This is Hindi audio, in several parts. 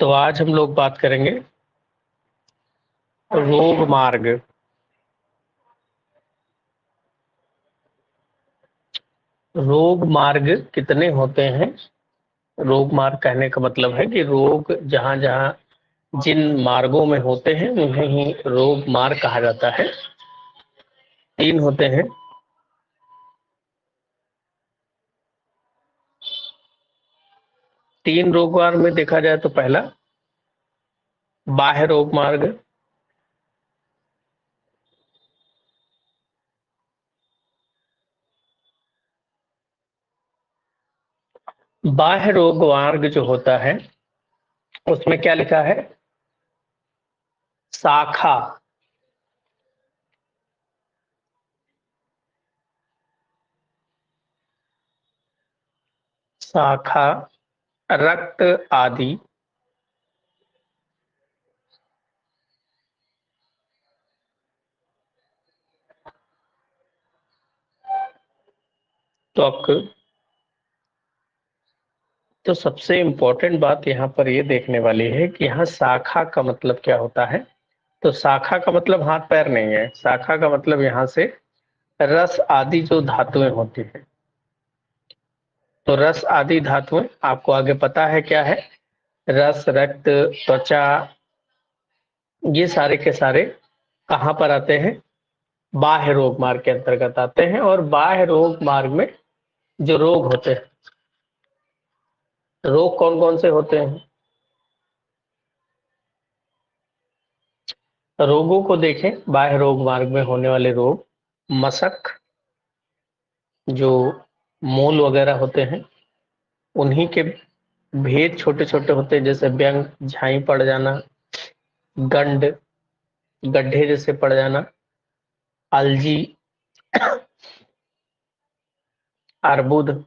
तो आज हम लोग बात करेंगे रोग मार्ग। रोग मार्ग कितने होते हैं? रोग मार्ग कहने का मतलब है कि रोग जहां जहां जिन मार्गों में होते हैं उन्हें ही रोग मार्ग कहा जाता है। 3 होते हैं। तीन रोग मार्ग में देखा जाए तो पहला बाह्य रोग मार्ग, बाह्य रोग मार्ग जो होता है उसमें क्या लिखा है? शाखा। शाखा, रक्त आदि, त्वक। तो सबसे इंपॉर्टेंट बात यहाँ पर ये देखने वाली है कि यहाँ शाखा का मतलब क्या होता है। तो शाखा का मतलब हाथ पैर नहीं है। शाखा का मतलब यहाँ से रस आदि जो धातुएं होती है। तो रस आदि धातुएं आपको आगे पता है क्या है? रस, रक्त, त्वचा, ये सारे के सारे कहाँ पर आते हैं? बाह्य रोग मार्ग के अंतर्गत आते हैं। और बाह्य रोग मार्ग में जो रोग होते हैं, रोग कौन कौन से होते हैं? रोगों को देखें। बाह्य रोग मार्ग में होने वाले रोग, मशक, जो मूल वगैरह होते हैं उन्हीं के भेद छोटे छोटे होते हैं, जैसे व्यंग, झाई पड़ जाना, गंड, गड्ढे जैसे पड़ जाना, अलजी, अर्बुद।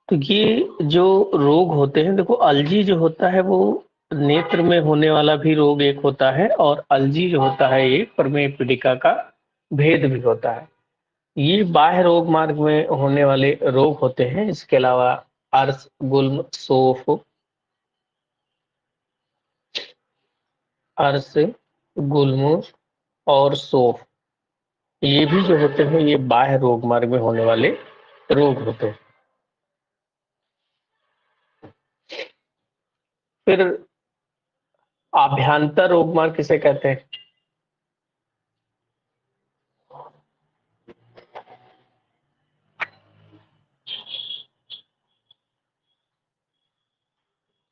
तो ये जो रोग होते हैं, देखो अलजी जो होता है वो नेत्र में होने वाला भी रोग एक होता है, और अलजी जो होता है एक प्रमेय पीड़िका का भेद भी होता है। ये बाह्य रोग मार्ग में होने वाले रोग होते हैं। इसके अलावा अर्श, गुल्म, सोफ, अर्श, गुल्म और सोफ, ये भी जो होते हैं ये बाह्य रोग मार्ग में होने वाले रोग होते हैं। फिर आभ्यंतर रोग मार्ग किसे कहते हैं?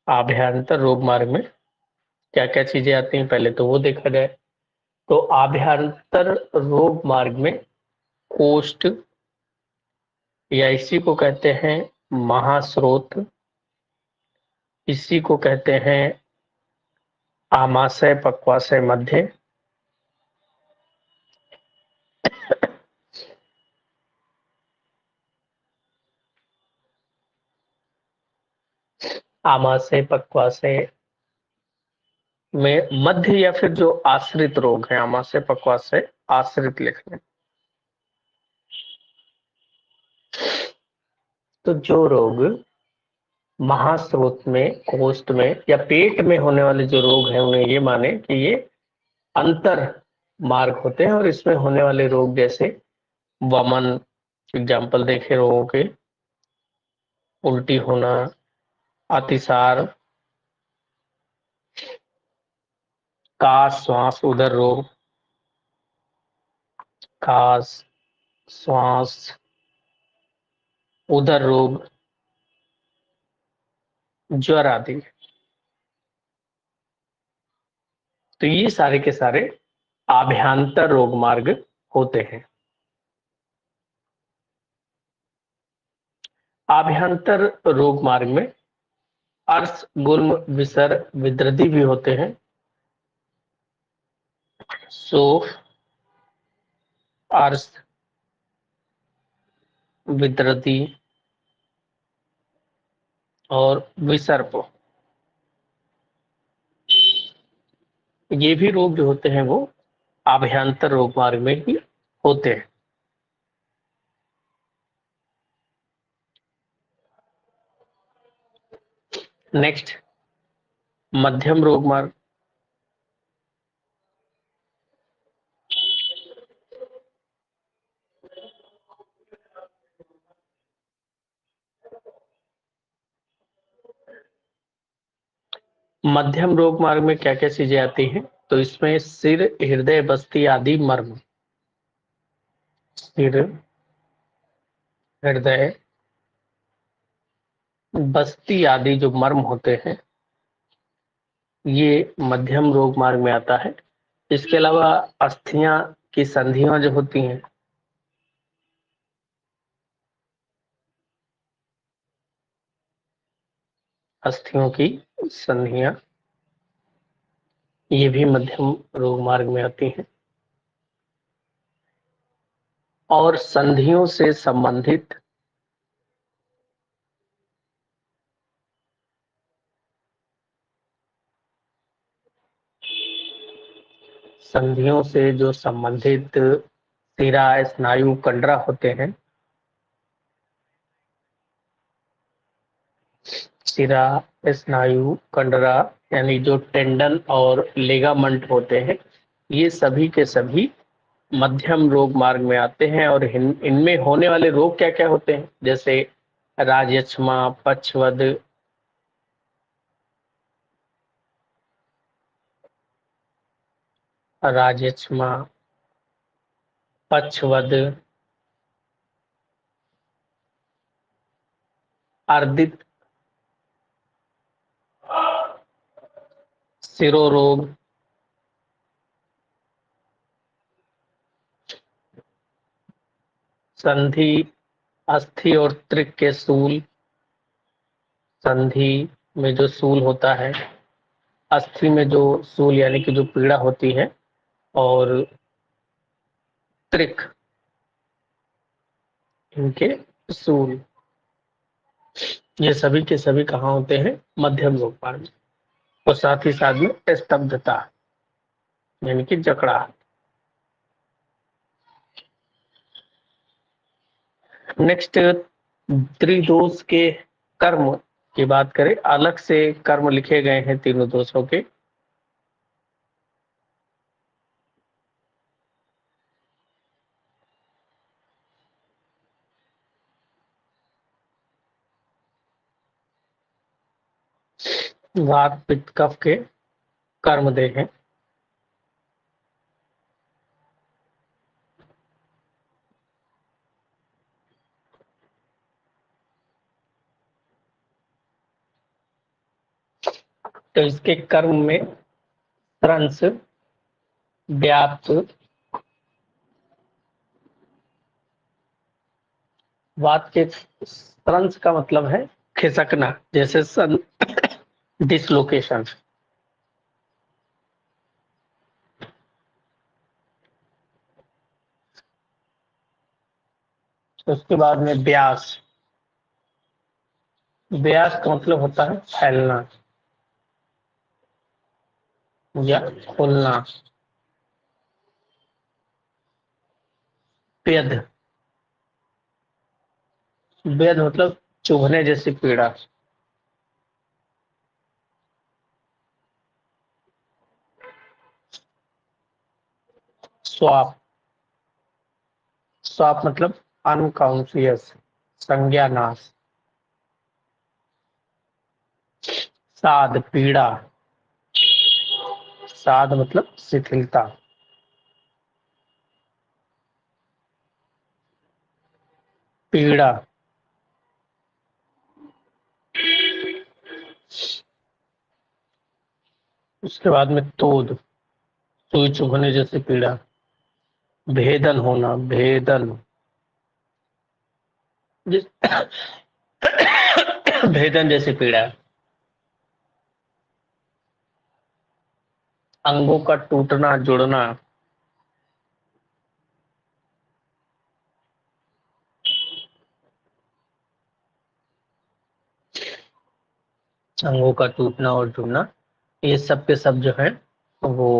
आभ्यंतर रोग मार्ग में क्या क्या चीजें आती हैं पहले तो वो देखा जाए। तो आभ्यंतर रोग मार्ग में कोष्ठ, या इसी को कहते हैं महास्रोत, इसी को कहते हैं आमाशय, पक्वाशय, मध्य, आमाशय, पक्वाशय में मध्य, या फिर जो आश्रित रोग है, आमाशय पक्वाशय आश्रित लिखने। तो जो रोग महास्रोत में, कोष्ठ में या पेट में होने वाले जो रोग हैं उन्हें ये माने कि ये अंतर मार्ग होते हैं, और इसमें होने वाले रोग जैसे वमन, एग्जाम्पल देखे रोगों के, उल्टी होना, अतिसार, काश, श्वास, उदर रोग, काश, श्वास, उदर रोग, ज्वर आदि। तो ये सारे के सारे आभ्यंतर रोग मार्ग होते हैं। आभ्यंतर रोग मार्ग में अर्श, गुल्म, विसर, विद्रदी भी होते हैं। सोफ, अर्श, विद्रदी और विसर्प। ये भी रोग जो होते हैं वो आभ्यंतर रोग मार्ग में ही होते हैं। नेक्स्ट, मध्यम रोग मार्ग। मध्यम रोग मार्ग में क्या क्या चीजें आती हैं? तो इसमें सिर, हृदय, बस्ती आदि मर्म। सिर, हृदय, बस्ती आदि जो मर्म होते हैं ये मध्यम रोग मार्ग में आता है। इसके अलावा अस्थियां की संधियां जो होती हैं, अस्थियों की संधियां, ये भी मध्यम रोग मार्ग में आती हैं। और संधियों से संबंधित, संधियों से जो संबंधित शिरा, स्नायु, कंडरा होते हैं, शिरा, स्नायु, कंडरा, यानी जो टेंडन और लिगामेंट होते हैं, ये सभी के सभी मध्यम रोग मार्ग में आते हैं। और इनमें होने वाले रोग क्या क्या होते हैं? जैसे राजयक्ष्मा, पक्षवद, राजयक्ष्मा, पक्षवद, अर्दित, सिरोरोग, संधि, अस्थि और त्रिक के सूल, संधि में जो सूल होता है, अस्थि में जो सूल यानी कि जो पीड़ा होती है, और त्रिक, इनके सूल, ये सभी के सभी कहाँ होते हैं? मध्यम रोग मार्ग में। और साथ ही साथ में स्तब्धता यानी कि जकड़ा। नेक्स्ट, त्रिदोष के कर्म की बात करें, अलग से कर्म लिखे गए हैं तीनों दोषों के। वात, पित्त, कफ के कर्म दे हैं। तो इसके कर्म में त्रंस, व्याप्त, वात के त्रंस का मतलब है खिसकना, जैसे सन डिसलोकेशन। उसके बाद में व्यास, व्यास का मतलब होता है फैलना या फूलना। व्यध, व्यध मतलब चुभने जैसी पीड़ा। स्वाप, स्वाप मतलब अनकॉन्शियस, संज्ञानाश। साध, पीड़ा, साध मतलब शिथिलता। पीड़ा, उसके बाद में तोद, सुई चुभने जैसी पीड़ा। भेदन होना, भेदन, जिस भेदन जैसी पीड़ा। अंगों का टूटना, जुड़ना, अंगों का टूटना और जुड़ना, ये सब के सब जो है वो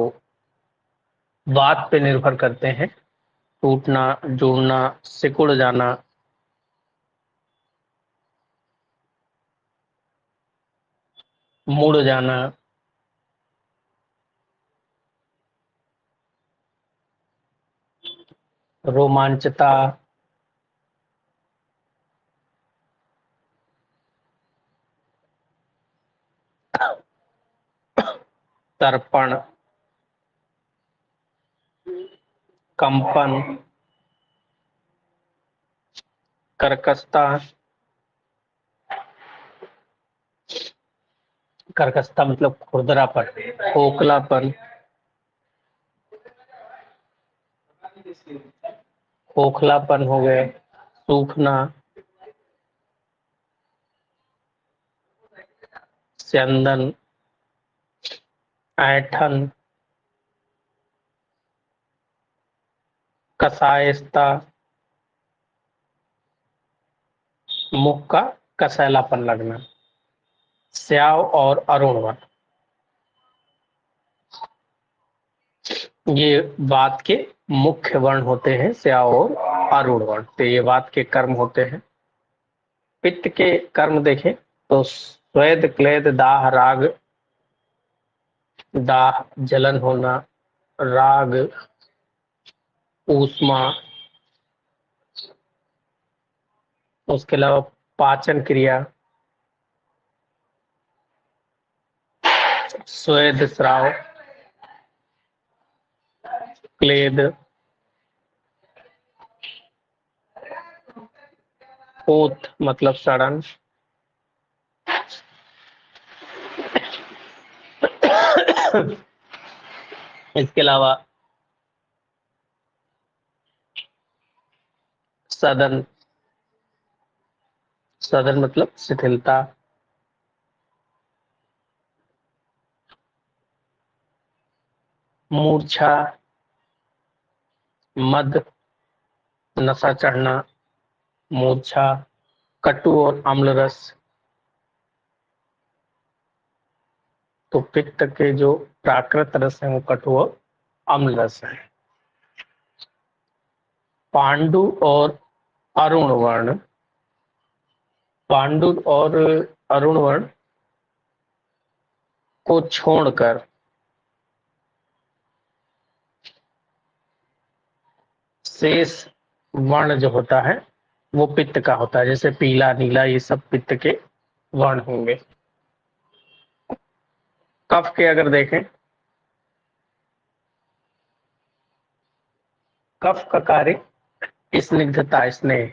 वात पे निर्भर करते हैं। टूटना, जुड़ना, सिकुड़ जाना, मुड़ जाना, रोमांचता, तर्पण, कंपन, कर्कशता। कर्कशता मतलब खुरदरापन, खोखलापन, खोखलापन हो गए, सूखना, स्यंदन, ऐंठन, कसायस्ता, मुख का कसैलापन लगना। स्याव और अरुण वर्ण, ये वात के मुख्य वर्ण होते हैं, स्याव और अरुण वर्ण। तो ये वात के कर्म होते हैं। पित्त के कर्म देखें तो स्वेद, क्लेद, दाह, राग, दाह जलन होना, राग ऊष्मा, उसके अलावा पाचन क्रिया, स्वेद स्राव, क्लेद, पोत मतलब सड़न, इसके अलावा सदन, सदन मतलब शिथिलता, मूर्छा, मद, नशा चढ़ना, मूर्छा, कटु और अम्ल रस। तो पित्त के जो प्राकृत रस है वो कटु और अम्ल रस है। पांडु और अरुण वर्ण, पांडु और अरुण वर्ण को छोड़कर शेष वर्ण जो होता है वो पित्त का होता है। जैसे पीला, नीला, ये सब पित्त के वर्ण होंगे। कफ के अगर देखें, कफ का कार्य स्निग्धता, स्नेह,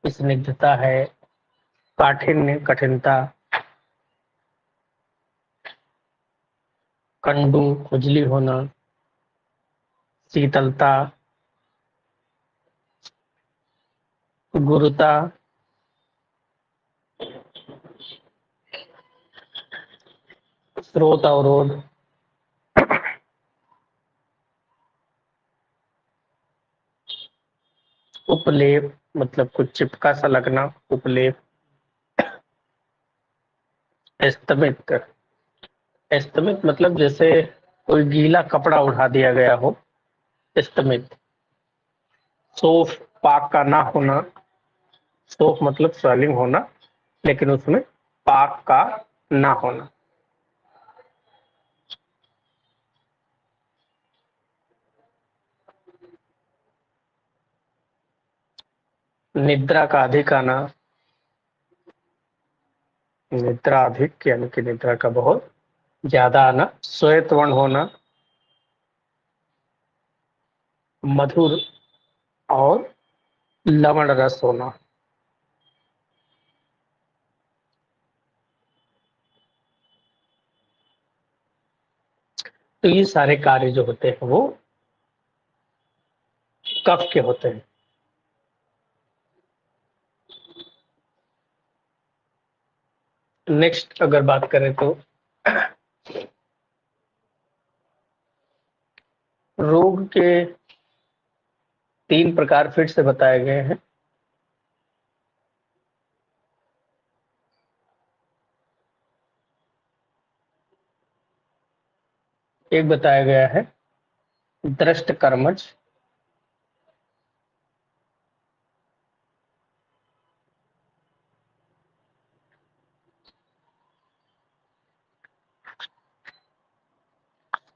स्निग्धता है, काठिन्य, कठिनता, कंडू, खुजली होना, शीतलता, गुरुता, स्रोत अवरोध, उपलेप मतलब कुछ चिपका सा लगना, उपलेप, स्तमित, स्तमित मतलब जैसे कोई गीला कपड़ा उठा दिया गया हो, स्तमित। सोफ, पाक का ना होना, सोफ मतलब स्वेलिंग होना लेकिन उसमें पाक का ना होना। निद्रा का अधिक आना, निद्रा अधिक यानी कि निद्रा का बहुत ज्यादा आना, श्वेत वर्ण होना, मधुर और लवण रस होना। तो ये सारे कार्य जो होते हैं वो कफ के होते हैं। नेक्स्ट अगर बात करें तो रोग के 3 प्रकार फिर से बताए गए हैं। एक बताया गया है दृष्ट कर्मज,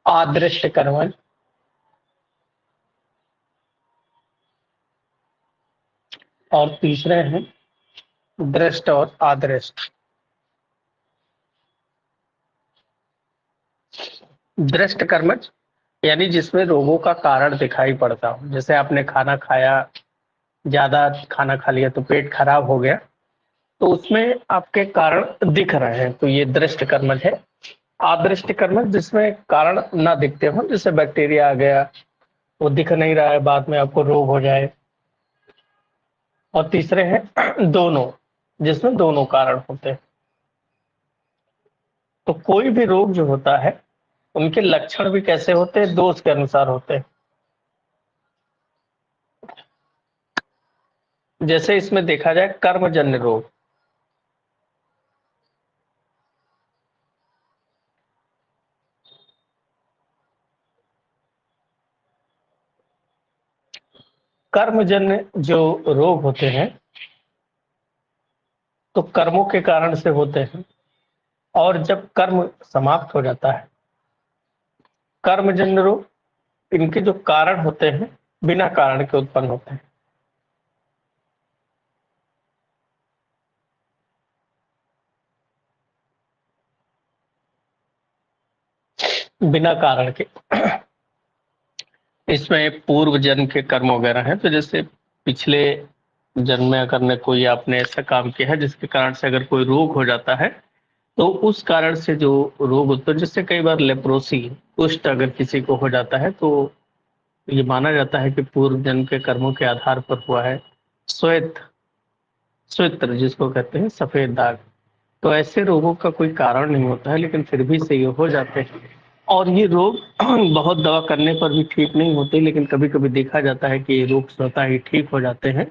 अदृष्ट कर्मज और तीसरे हैं दृष्ट और अदृष्ट। दृष्ट कर्मज यानी जिसमें रोगों का कारण दिखाई पड़ता हो, जैसे आपने खाना खाया, ज्यादा खाना खा लिया तो पेट खराब हो गया, तो उसमें आपके कारण दिख रहे हैं, तो ये दृष्ट कर्मज है। अदृष्ट कर्मज जिसमें कारण ना दिखते हो, जैसे बैक्टीरिया आ गया, वो दिख नहीं रहा है, बाद में आपको रोग हो जाए। और तीसरे हैं दोनों, जिसमें दोनों कारण होते हैं। तो कोई भी रोग जो होता है उनके लक्षण भी कैसे होते हैं, दोष के अनुसार होते हैं। जैसे इसमें देखा जाए कर्मजन्य रोग, कर्मजन्य जो रोग होते हैं तो कर्मों के कारण से होते हैं, और जब कर्म समाप्त हो जाता है, कर्मजन्य रोग इनके जो कारण होते हैं बिना कारण के उत्पन्न होते हैं, बिना कारण के। इसमें पूर्व जन्म के कर्म वगैरह हैं, तो जैसे पिछले जन्म में अगर ने कोई आपने ऐसा काम किया है जिसके कारण से अगर कोई रोग हो जाता है, तो उस कारण से जो रोग उत्पन्न, जैसे कई बार लेप्रोसी, कुष्ठ अगर किसी को हो जाता है तो ये माना जाता है कि पूर्व जन्म के कर्मों के आधार पर हुआ है। श्वेत श्वेत्र जिसको कहते हैं सफेद दाग, तो ऐसे रोगों का कोई कारण नहीं होता है, लेकिन फिर भी से ये हो जाते हैं। और ये रोग बहुत दवा करने पर भी ठीक नहीं होते, लेकिन कभी कभी देखा जाता है कि ये रोग स्वतः ही ठीक हो जाते हैं।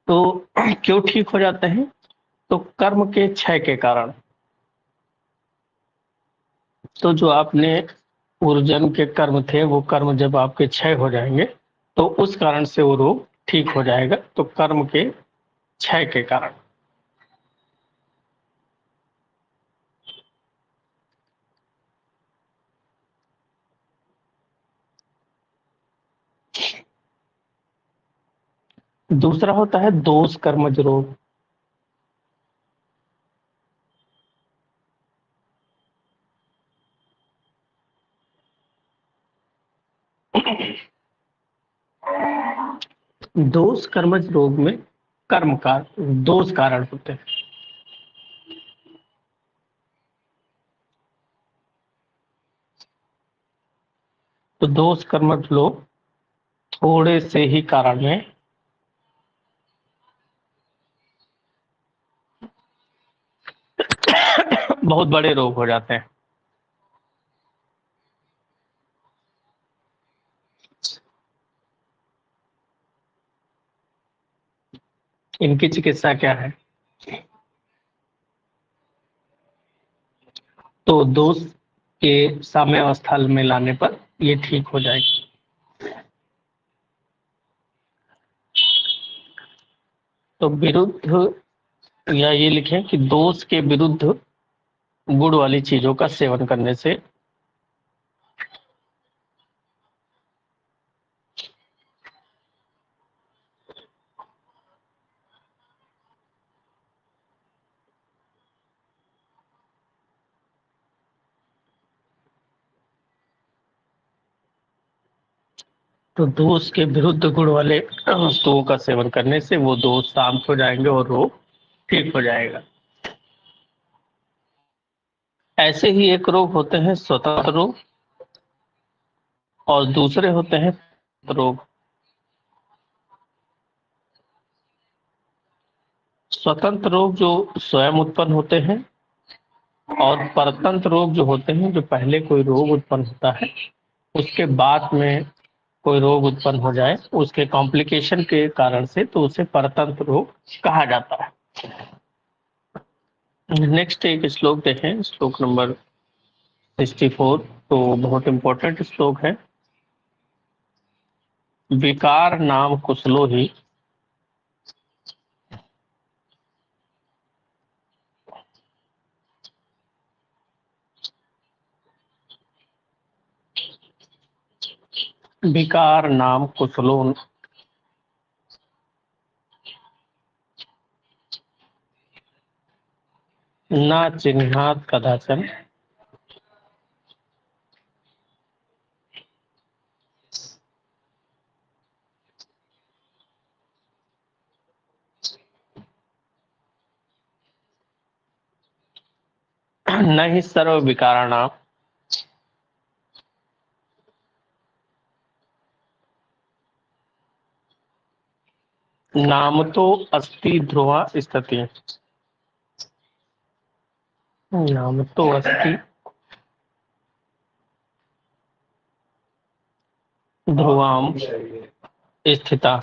तो क्यों ठीक हो जाते हैं, तो कर्म के क्षय के कारण। तो जो आपने पूर्व जन्म के कर्म थे, वो कर्म जब आपके क्षय हो जाएंगे तो उस कारण से वो रोग ठीक हो जाएगा, तो कर्म के क्षय के कारण। दूसरा होता है दोष कर्मज रोग। दोष कर्मज रोग में कर्म का दोष कारण होते हैं। तो दोष कर्मज लोग थोड़े से ही कारण में बहुत बड़े रोग हो जाते हैं। इनकी चिकित्सा क्या है, तो दोष के साम्यावस्था में लाने पर ये ठीक हो जाएगी। तो विरुद्ध, या ये लिखें कि दोष के विरुद्ध गुड़ वाली चीजों का सेवन करने से। तो दोष के विरुद्ध गुण वाले वस्तुओं का सेवन करने से वो दोष शांत हो जाएंगे और रोग ठीक हो जाएगा। ऐसे ही एक रोग होते हैं स्वतंत्र रोग, और दूसरे होते हैं रोग। स्वतंत्र रोग जो स्वयं उत्पन्न होते हैं, और परतंत्र रोग जो होते हैं जो पहले कोई रोग उत्पन्न होता है उसके बाद में कोई रोग उत्पन्न हो जाए उसके कॉम्प्लिकेशन के कारण से, तो उसे परतंत्र रोग कहा जाता है। नेक्स्ट एक श्लोक देखें, श्लोक नंबर 64। तो बहुत इंपॉर्टेंट श्लोक है। विकार नाम कुशलो ही, विकार नाम कुशलो न चिन्हात कदाचन, न ही सर्व विकाराणाम नाम तो अस्ति ध्रुवा स्थिति, नाम तो अस्ति ध्रुवाम स्थिता।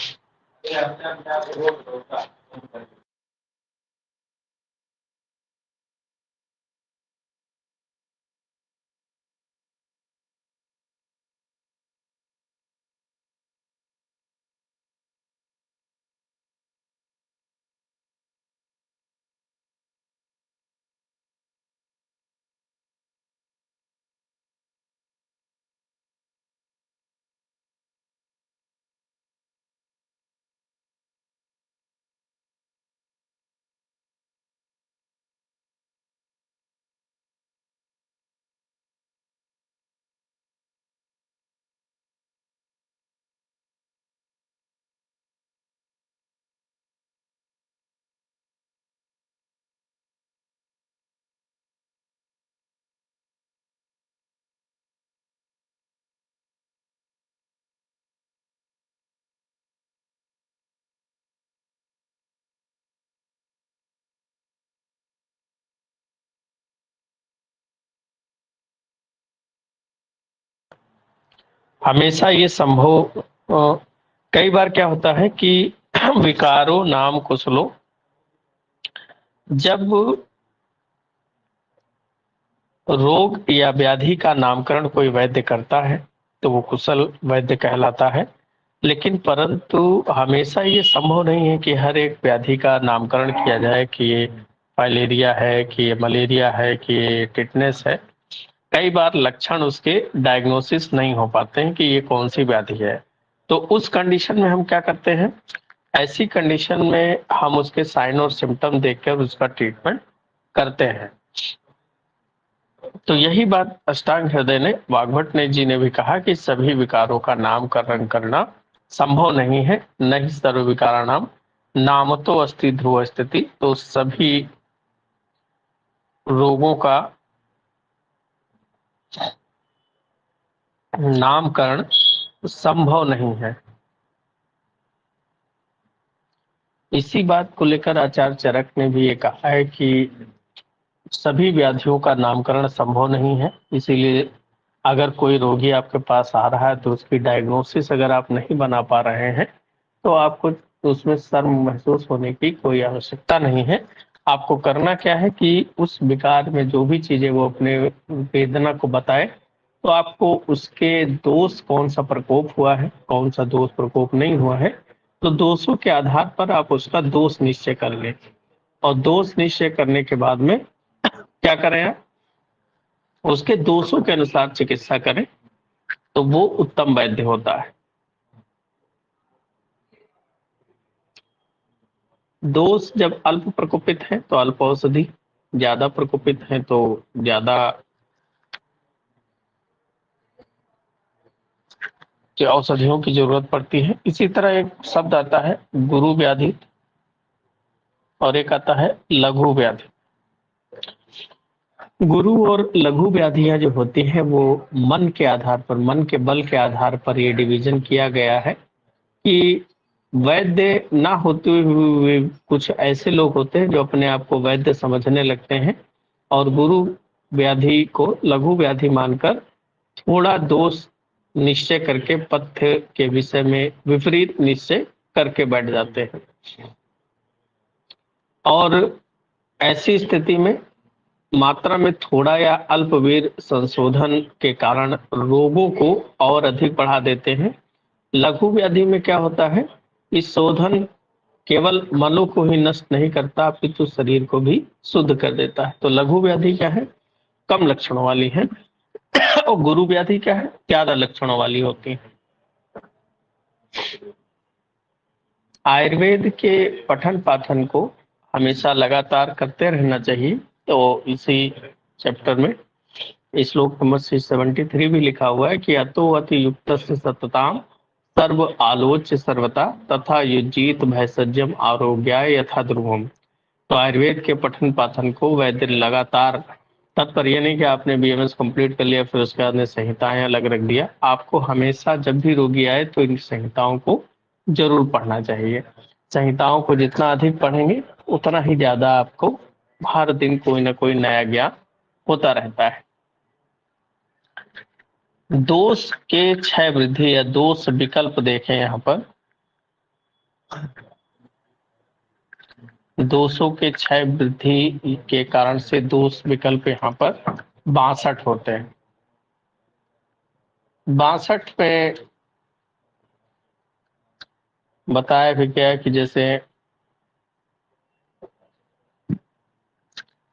हमेशा ये संभव कई बार क्या होता है कि विकारो नाम कुशलो, जब रोग या व्याधि का नामकरण कोई वैद्य करता है तो वो कुशल वैद्य कहलाता है। लेकिन परंतु हमेशा ये संभव नहीं है कि हर एक व्याधि का नामकरण किया जाए कि ये फाइलेरिया है, कि ये मलेरिया है, कि ये टिटनेस है। कई बार लक्षण उसके डायग्नोसिस नहीं हो पाते हैं कि ये कौन सी व्याधि है। तो उस कंडीशन में हम क्या करते हैं, ऐसी कंडीशन में हम उसके साइन और सिम्टम देखकर उसका ट्रीटमेंट करते हैं। तो यही बात अष्टांग हृदय ने वाग्भट ने जी ने भी कहा कि सभी विकारों का नामकरण करना संभव नहीं है, नहीं सर्व विकाराणाम नाम तो अस्ति ध्रुव स्थिति। तो सभी रोगों का नामकरण संभव नहीं है। इसी बात को लेकर आचार्य चरक ने भी ये कहा है कि सभी व्याधियों का नामकरण संभव नहीं है। इसीलिए अगर कोई रोगी आपके पास आ रहा है तो उसकी डायग्नोसिस अगर आप नहीं बना पा रहे हैं तो आपको उसमें शर्म महसूस होने की कोई आवश्यकता नहीं है। आपको करना क्या है कि उस विकार में जो भी चीजें वो अपने वेदना को बताए तो आपको उसके दोष, कौन सा प्रकोप हुआ है, कौन सा दोष प्रकोप नहीं हुआ है, तो दोषों के आधार पर आप उसका दोष निश्चय कर लें। और दोष निश्चय करने के बाद में क्या करें आप, उसके दोषों के अनुसार चिकित्सा करें तो वो उत्तम वैद्य होता है। दोष जब अल्प प्रकोपित है तो अल्प औषधि, ज्यादा प्रकोपित है तो ज्यादा की औषधियों की जरूरत पड़ती है। इसी तरह एक शब्द आता है गुरु व्याधि और एक आता है लघु व्याधि। गुरु और लघु व्याधियां जो होती हैं वो मन के आधार पर, मन के बल के आधार पर ये डिवीजन किया गया है कि वैद्य ना होते हुए कुछ ऐसे लोग होते हैं जो अपने आप को वैद्य समझने लगते हैं और गुरु व्याधि को लघु व्याधि मानकर थोड़ा दोष निश्चय करके पथ्य के विषय में विपरीत निश्चय करके बैठ जाते हैं। और ऐसी स्थिति में मात्रा में थोड़ा या अल्पवीर संशोधन के कारण रोगों को और अधिक बढ़ा देते हैं। लघु व्याधि में क्या होता है, इस शोधन केवल मलों को ही नष्ट नहीं करता अपितु शरीर को भी शुद्ध कर देता है। तो लघु व्याधि क्या है, कम लक्षणों वाली है, और गुरु व्याधि क्या है, ज्यादा लक्षणों वाली होती है। आयुर्वेद के पठन पाठन को हमेशा लगातार करते रहना चाहिए। तो इसी चैप्टर में श्लोक नंबर 673 भी लिखा हुआ है कि अतो अति युक्त सतताम सर्व आलोच्य सर्वता तथा युजित भैषज्यम आरोग्याय यथा ध्रुवम। तो आयुर्वेद के पठन पाठन को वैद्य लगातार, तात्पर्य नहीं कि आपने बीएमएस कंप्लीट कर लिया फिर उसके बाद में संहिताएं अलग रख दिया। आपको हमेशा जब भी रोगी आए तो इन संहिताओं को जरूर पढ़ना चाहिए। संहिताओं को जितना अधिक पढ़ेंगे उतना ही ज्यादा आपको हर दिन कोई ना कोई नया ज्ञान होता रहता है। दोष के क्षय वृद्धि या दोष विकल्प देखें यहाँ पर। दोषों के क्षय वृद्धि के कारण से दोष विकल्प यहाँ पर 62 होते हैं। 62 में बताया भी गया है कि जैसे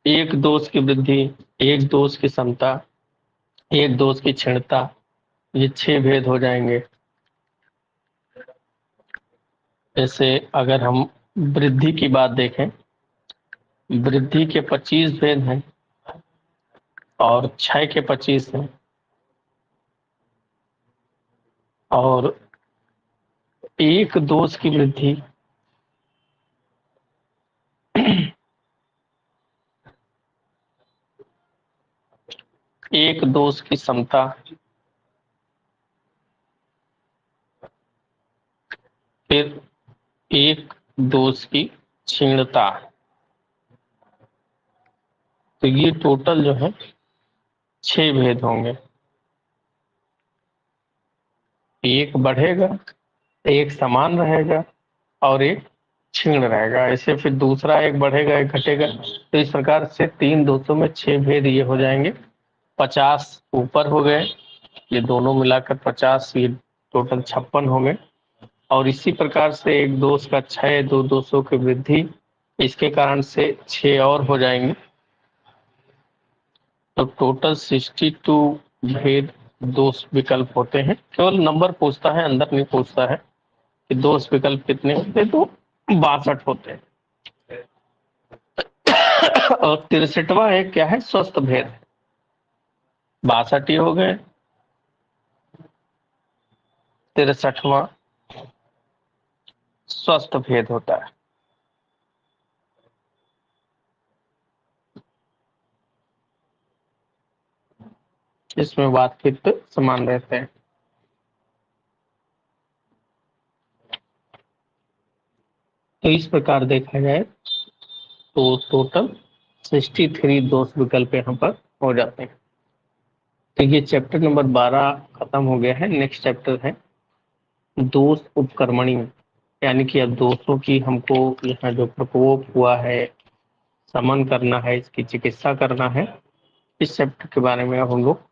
एक दोष की वृद्धि, एक दोष की समता, एक दोष की क्षीणता, ये 6 भेद हो जाएंगे। जैसे अगर हम वृद्धि की बात देखें, वृद्धि के 25 भेद हैं और क्षय के 25 हैं, और एक दोष की वृद्धि एक दोष की समता, फिर एक दोष की क्षीणता। तो ये टोटल जो है 6 भेद होंगे। एक बढ़ेगा, एक समान रहेगा और एक क्षीण रहेगा। ऐसे फिर दूसरा एक बढ़ेगा एक घटेगा। तो इस प्रकार से 3 दोषों में 6 भेद ये हो जाएंगे। 50 ऊपर हो गए, ये दोनों मिलाकर 50, ये टोटल 56 हो गए। और इसी प्रकार से एक दोष का क्षय, 2 दोषों की वृद्धि, इसके कारण से 6 और हो जाएंगे। तो टोटल 62 भेद दोष विकल्प होते हैं। केवल नंबर पूछता है, अंदर नहीं पूछता है कि दोष विकल्प कितने होते हैं। तो 62 होते हैं। और 63वां एक क्या है, स्वस्थ भेद। 62 ही हो गए। 63वां स्वस्थ भेद होता है। इसमें वात पित्त समान रहते हैं। तो इस प्रकार देखा जाए तो टोटल 63 दोष विकल्प यहाँ पर हो जाते हैं। तो ये चैप्टर नंबर 12 खत्म हो गया है। नेक्स्ट चैप्टर है दोष उपकर्मणी, यानी कि अब दोषों की हमको यहाँ जो प्रकोप हुआ है समन करना है, इसकी चिकित्सा करना है। इस चैप्टर के बारे में अब हम लोग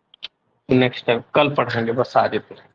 नेक्स्ट कल पढ़ेंगे। बस आज इतना।